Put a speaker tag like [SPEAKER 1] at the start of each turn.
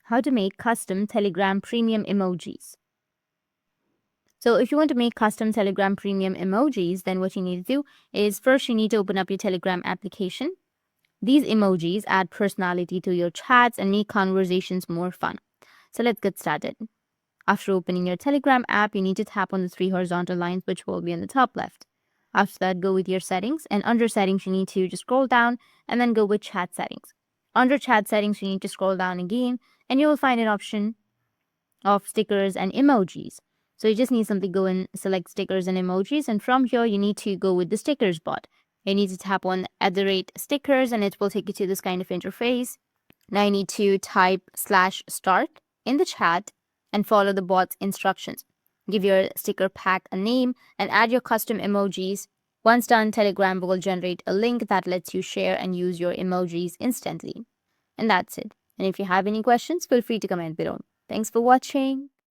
[SPEAKER 1] how to make custom Telegram premium emojis. So if you want to make custom Telegram premium emojis, then what you need to do is first you need to open up your Telegram application. These emojis add personality to your chats and make conversations more fun. So let's get started. After opening your Telegram app, you need to tap on the 3 horizontal lines which will be on the top left. After that, go with your settings, and under settings, you need to just scroll down and then go with chat settings. Under chat settings, you need to scroll down again and you will find an option of stickers and emojis. So you just need something, go and select stickers and emojis, and from here you need to go with the stickers bot. You need to tap on @stickers and it will take you to this kind of interface. Now you need to type /start in the chat and follow the bot's instructions. Give your sticker pack a name and add your custom emojis. Once done, Telegram will generate a link that lets you share and use your emojis instantly. And that's it. And if you have any questions, feel free to comment below. Thanks for watching.